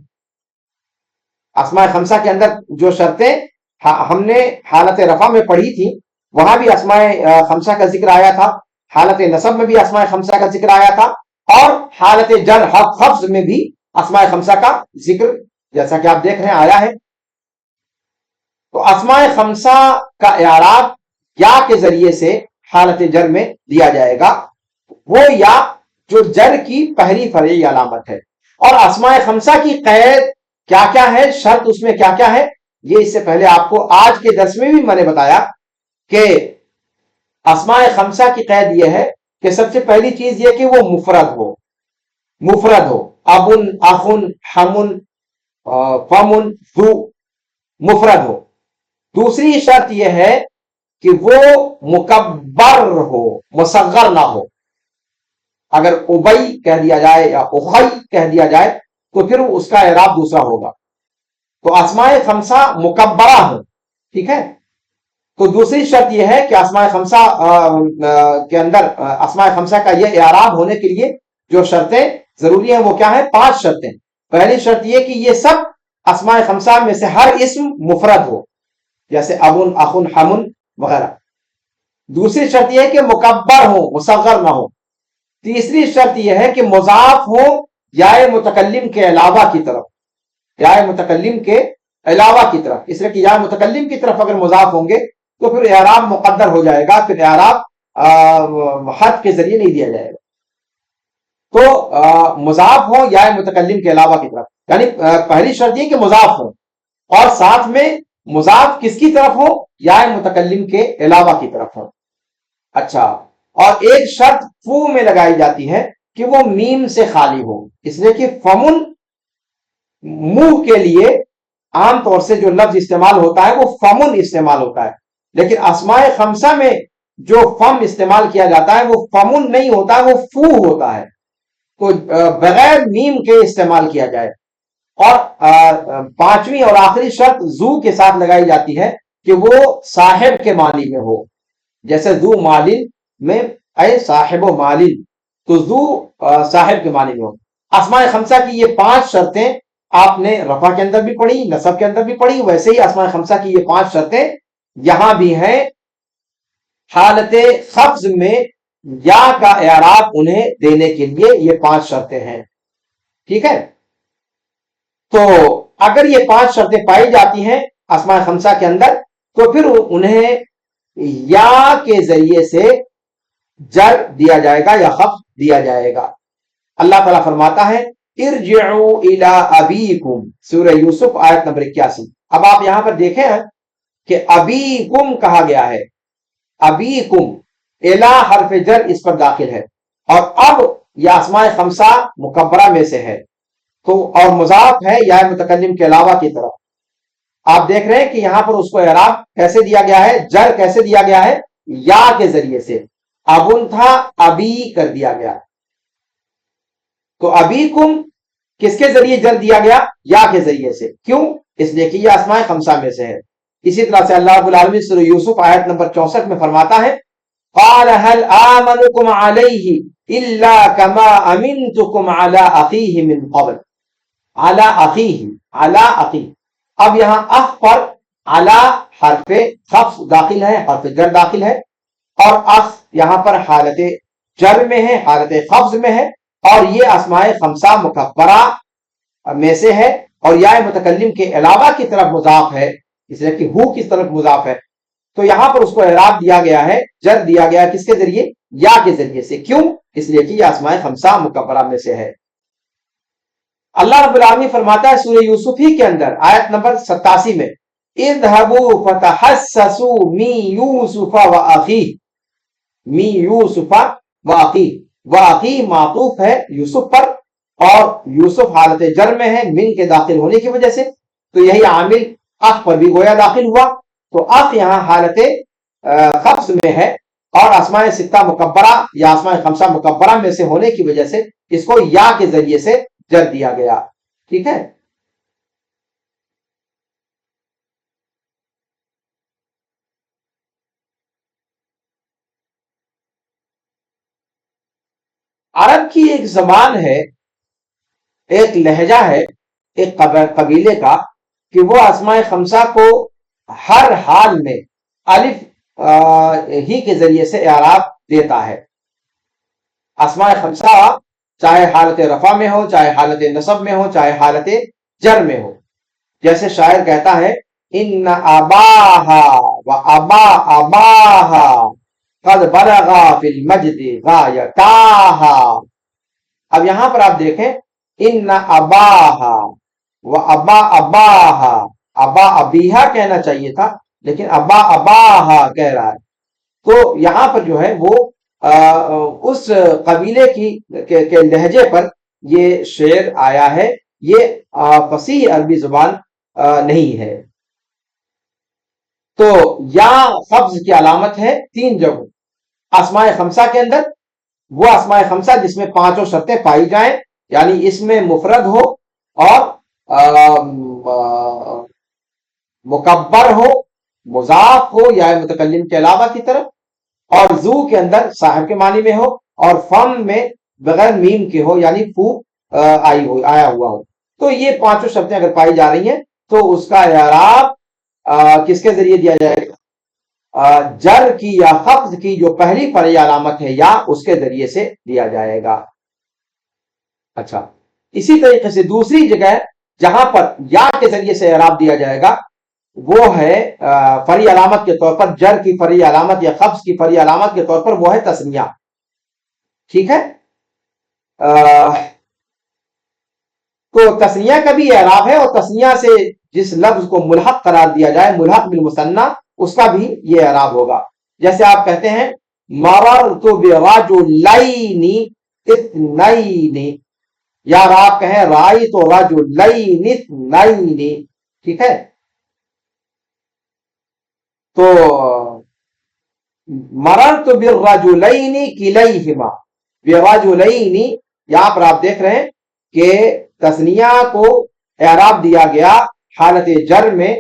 اسماء خمسہ کے اندر جو شرطیں ہم نے حالت رفع میں پڑھی تھی، وہاں بھی اسماء خمسہ کا ذکر آیا تھا، حالت نصب میں بھی اسماء خمسہ کا ذکر آیا تھا، اور حالت جر خفض میں بھی اسماء خمسہ کا ذکر جیسا کہ آپ دیکھ رہے ہیں آیا ہے۔ تو اسماء خمسہ کا اعراب یا کے ذریعے سے حالت جر میں دیا جائے گا، وہ یا جو جر کی پہلی فرعی علامت ہے۔ اور اسماء خمسہ کی قید کیا کیا ہے، شرط اس میں کیا کیا ہے، یہ اس سے پہلے آپ کو آج کے درس میں بھی میں نے بتایا کہ اسماء خمسہ کی قید یہ ہے کہ سب سے پہلی چیز یہ کہ وہ مفرد ہو، مفرد ہو، ابن، اخن، حمن، فمن، ذو، مفرد ہو۔ دوسری شرط یہ ہے کہ وہ مکبر ہو، مصغر نہ ہو۔ اگر ابئی کہہ دیا جائے یا اخی کہہ دیا جائے تو پھر اس کا اعراب دوسرا ہوگا۔ تو اسماء خمسہ مکبرہ ہوں، ٹھیک ہے؟ تو دوسری شرط یہ ہے کہ اسماء خمسہ کے اندر اسماء خمسہ کا یہ اعراب ہونے کے لیے جو شرطیں ضروری ہیں وہ کیا ہیں؟ 5 شرطیں۔ پہلی شرط یہ کہ یہ سب اسماء خمسہ میں سے ہر اسم مفرد ہو، جیسے ابن، اخن، حمن وغیرہ۔ دوسری شرط یہ ہے کہ مکبر ہو، مصغر نہ ہو۔ تیسری شرط یہ ہے کہ مضاف ہو یا متکلم کے علاوہ کی طرف، یا متکلم کے علاوہ کی طرف، اس لیے کہ یا متکلم کی طرف اگر مضاف ہوں گے تو پھر اعراب مقدر ہو جائے گا، پھر اعراب حرف کے ذریعے نہیں دیا جائے گا۔ تو مضاف ہو یا متکلم کے علاوہ کی طرف، یعنی پہلی شرط یہ کہ مضاف ہو، اور ساتھ میں مضاف کس کی طرف ہو؟ یا متکلم کے علاوہ کی طرف ہو۔ اچھا، اور ایک شرط فو میں لگائی جاتی ہے کہ وہ میم سے خالی ہو، اس لیے کہ فمن منہ کے لیے عام طور سے جو لفظ استعمال ہوتا ہے وہ فمن استعمال ہوتا ہے، لیکن اسماء خمسہ میں جو فم استعمال کیا جاتا ہے وہ فمن نہیں ہوتا ہے، وہ فو ہوتا ہے، تو بغیر میم کے استعمال کیا جائے۔ اور پانچویں اور آخری شرط زو کے ساتھ لگائی جاتی ہے کہ وہ صاحب کے معنی میں ہو، جیسے ذو مالن میں اے صاحب و مالن، تو ذو صاحب کے معنی میں ہو۔ اسماء خمسہ کی یہ 5 شرطیں آپ نے رفع کے اندر بھی پڑھی، نصب کے اندر بھی پڑھی، ویسے ہی اسماء خمسہ کی یہ 5 شرطیں یہاں بھی ہیں۔ حالت خفض میں یا کا اعراب انہیں دینے کے لیے یہ 5 شرطیں ہیں، ٹھیک ہے۔ تو اگر یہ 5 شرطیں پائی جاتی ہیں اسماء خمسہ کے اندر تو پھر انہیں یا کے ذریعے سے جر دیا جائے گا یا خفض دیا جائے گا۔ اللہ تعالیٰ فرماتا ہے ارجعوا الی ابیکم، سورہ یوسف آیت نمبر 81۔ اب آپ یہاں پر دیکھیں کہ ابیکم کہا گیا ہے، ابیکم الی حرف جر اس پر داخل ہے، اور اب یہ اسماء خمسہ مکبرہ میں سے ہے، تو اور مضاف ہے یا متکلم کے علاوہ کی طرف۔ آپ دیکھ رہے ہیں کہ یہاں پر اس کو اعراب کیسے دیا گیا ہے، جر کیسے دیا گیا ہے؟ یا کے ذریعے سے۔ ابن تھا ابی کر دیا گیا، تو ابی کم کس کے ذریعے جر دیا گیا؟ یا کے ذریعے سے۔ کیوں؟ اس لیے کہ یہ اسماء خمسہ میں سے ہے۔ اسی طرح سے اللہ رب العالمین سورہ یوسف آیت نمبر 64 میں فرماتا ہے قال هل آمنكم عليه الا كما امنتكم على اخيه من قبل، على اخيه، على اخيه۔ اب یہاں اخ پر علی حرف خفض داخل ہے، حرف جر داخل ہے، اور اخ یہاں پر حالت جر میں ہے، حالت خفض میں ہے، اور یہ اسماء خمسہ مکبرہ میں سے ہے، اور یا متکلم کے علاوہ کی طرف مضاف ہے، اس لیے کہ ہو کی طرف مضاف ہے، تو یہاں پر اس کو اعراب دیا گیا ہے، جر دیا گیا کس کے ذریعے؟ یا کے ذریعے سے۔ کیوں؟ اس لیے کہ یہ اسماء خمسہ مکبرہ میں سے ہے۔ اللہ رب العالمین فرماتا ہے سورہ یوسف ہی کے اندر آیت نمبر 87 میں اذهبوا فتحسسوا من یوسف واخیہ، من یوسف واخیہ، واخیہ معطوف ہے یوسف پر، اور یوسف حالت جر میں ہے من کے داخل ہونے کی وجہ سے، تو یہی عامل اخ پر بھی گویا داخل ہوا، تو اخ یہاں حالت خفض میں ہے، اور اسماء ستہ مکبرہ یا اسماء خمسہ مکبرہ میں سے ہونے کی وجہ سے اس کو یا کے ذریعے سے جر دیا گیا، ٹھیک ہے۔ عرب کی ایک زبان ہے، ایک لہجہ ہے ایک قبیلے کا، کہ وہ اسماء خمسہ کو ہر حال میں الف ہی کے ذریعے سے اعراب دیتا ہے۔ اسماء خمسہ چاہے حالت رفع میں ہو، چاہے حالت نصب میں ہو، چاہے حالت جر میں ہو، جیسے شاعر کہتا ہے ان اباہا و ابا اباہا قد بلغا فی المجد غایتاہا۔ اب یہاں پر آپ دیکھیں ان اباہا و ابا اباہا، ابا ابیہا کہنا چاہیے تھا لیکن ابا اباہا کہہ رہا ہے، تو یہاں پر جو ہے وہ اس قبیلے کے لہجے پر یہ شعر آیا ہے، یہ فصیح عربی زبان نہیں ہے۔ تو یا خفض کی علامت ہے 3 جگہ اسماء خمسہ کے اندر، وہ اسماء خمسہ جس میں 5 شرطیں پائی جائیں، یعنی اس میں مفرد ہو اور مکبر ہو، مضاف ہو یا متکلم کے علاوہ کی طرف، اور ذو کے اندر صاحب کے معنی میں ہو، اور فم میں بغیر میم کے ہو یعنی فو آیا ہوا ہو۔ تو یہ 5 شرطیں اگر پائی جا رہی ہیں تو اس کا اعراب کس کے ذریعے دیا جائے گا؟ جر کی یا خفض کی جو پہلی فرعی علامت ہے یا اس کے ذریعے سے دیا جائے گا. اچھا، اسی طریقے سے دوسری جگہ جہاں پر یا کے ذریعے سے اعراب دیا جائے گا وہ ہے فرعی علامت کے طور پر، جر کی فرعی علامت یا خفض کی فرعی علامت کے طور پر وہ ہے تثنیہ. ٹھیک ہے، تو تثنیہ کا بھی اعراب ہے، اور تثنیہ سے جس لفظ کو ملحق قرار دیا جائے، ملحق بالمثنى، اس کا بھی یہ اعراب ہوگا. جیسے آپ کہتے ہیں مررت برجلین اثنین، یا آپ کہیں رأیت رجلین اثنین. ٹھیک ہے، تو مررت بالرجلین کلیہما، برجلین، یہاں پر آپ دیکھ رہے ہیں کہ تثنیہ کو اعراب دیا گیا حالت جر میں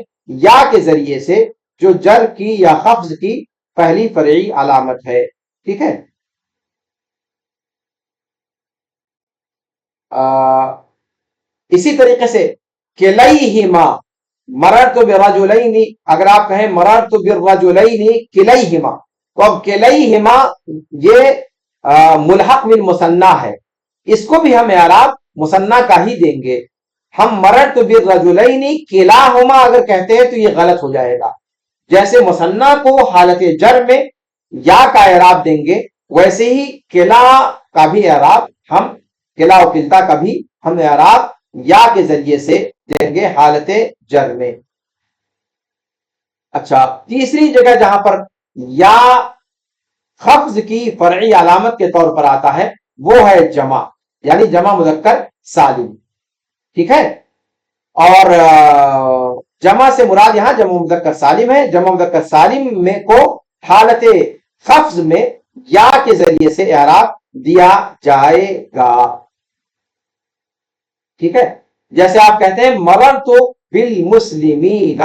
یا کے ذریعے سے، جو جر کی یا خفض کی پہلی فرعی علامت ہے. ٹھیک ہے، اسی طریقے سے کلیہما، مررت برجلین، اگر آپ کہیں مررت برجلین کلیہما، تو اب کلیہما یہ ملحق بالمثنى ہے، اس کو بھی ہم اعراب مثنیٰ کا ہی دیں گے. ہم مررت بالرجلین کلاہما اگر کہتے ہیں تو یہ غلط ہو جائے گا. جیسے مثنیٰ کو حالت جر میں یا کا اعراب دیں گے، ویسے ہی کلا کا بھی اعراب ہم، کلا و کلتا کا بھی ہم اعراب یا کے ذریعے سے دیں گے حالت جر میں. اچھا، تیسری جگہ جہاں پر یا خفض کی فرعی علامت کے طور پر آتا ہے وہ ہے جمع، یعنی جمع مذکر سالم. ٹھیک ہے، اور جمع سے مراد یہاں جمع مذکر سالم ہے. جمع مذکر سالم میں کو حالت خفض میں یا کے ذریعے سے اعراب دیا جائے گا. ٹھیک ہے، جیسے آپ کہتے ہیں مررت بالمسلمین،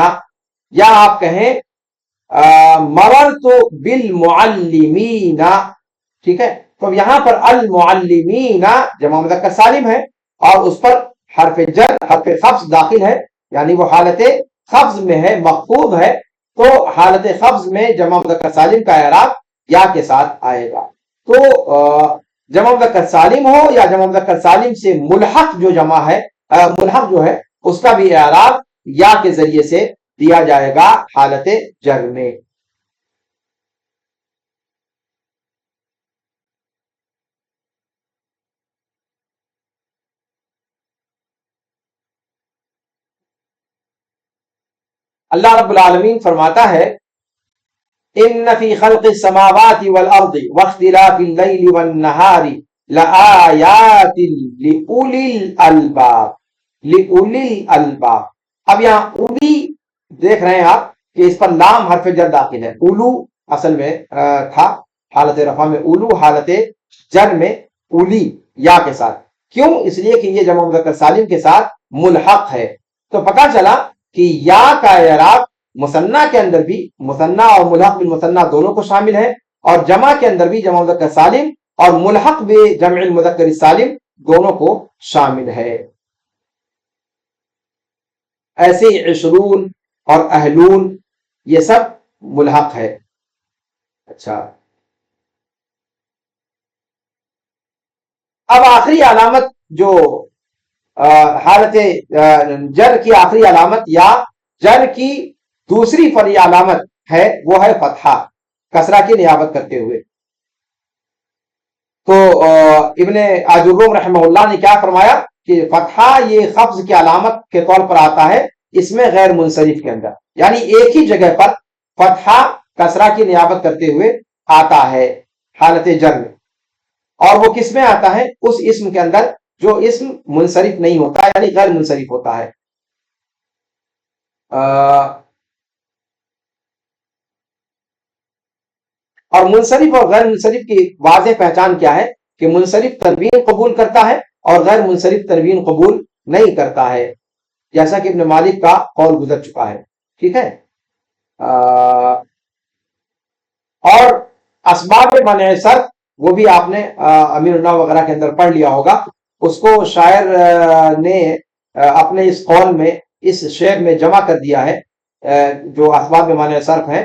یا آپ کہیں مررت بالمعلمین. ٹھیک ہے، تو یہاں پر المعلمین جمع مذکر سالم ہے اور اس پر حرف جر، حرف خفض داخل ہے، یعنی وہ حالت خفض میں ہے، مخفوض ہے، تو حالت خفض میں جمع مذکر سالم کا اعراب یا کے ساتھ آئے گا. تو جمع مذکر سالم ہو یا جمع مذکر سالم سے ملحق جو جمع ہے، ملحق جو ہے، اس کا بھی اعراب یا کے ذریعے سے دیا جائے گا حالت جر میں. اللہ رب العالمین فرماتا ہے ان فی خلق السماوات والارض واختلاف اللیل والنہار لآیات لأولی الالباب، لأولی الالباب. اب یہاں اولی دیکھ رہے ہیں آپ کہ اس پر لام حرف جر داخل ہے. اولو اصل میں تھا حالت رفع میں اولو، حالت جر میں اولی یا کے ساتھ. کیوں؟ اس لیے کہ یہ جمع مذکر سالم کے ساتھ ملحق ہے. تو پتہ چلا کہ یا کا اعراب مثنیٰ کے اندر بھی، مثنیٰ اور ملحق بالمثنیٰ دونوں کو شامل ہے، اور جمع کے اندر بھی جمع مذکر سالم اور ملحق بجمع المذکر سالم دونوں کو شامل ہے. ایسے عشرون اور اہلون یہ سب ملحق ہے. اچھا، اب آخری علامت جو حالت جر کی آخری علامت یا جر کی دوسری فرعی علامت ہے وہ ہے فتحہ، کسرہ کی نیابت کرتے ہوئے. تو ابن آجروم رحمہ اللہ نے کیا فرمایا کہ فتحہ یہ خفض کی علامت کے طور پر آتا ہے اس میں غیر منصرف کے اندر، یعنی ایک ہی جگہ پر فتحہ کسرہ کی نیابت کرتے ہوئے آتا ہے حالت جر میں. اور وہ کس میں آتا ہے؟ اس اسم کے اندر جو اسم منصرف نہیں ہوتا، یعنی غیر منصرف ہوتا ہے. اور منصرف اور غیر منصرف کی واضح پہچان کیا ہے کہ منصرف تنوین قبول کرتا ہے اور غیر منصرف تنوین قبول نہیں کرتا ہے، جیسا کہ ابن مالک کا قول گزر چکا ہے. ٹھیک ہے، اور اسباب منع صرف وہ بھی آپ نے امیر اللہ وغیرہ کے اندر پڑھ لیا ہوگا. اس کو شاعر نے اپنے اس قول میں، اس شعر میں جمع کر دیا ہے جو اسباب منع صرف ہیں.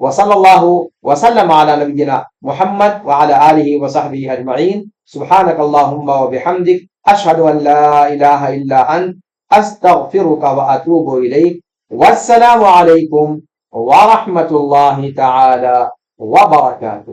وصلی اللہ وسلم علی نبینا محمد وعلی آلہ وصحبہ اجمعین. سبحانک اللہم وبحمدک اشہد ان لا الہ الا انت استغفرک واتوب الیک. والسلام علیکم ورحمۃ اللہ تعالی وبرکاتہ.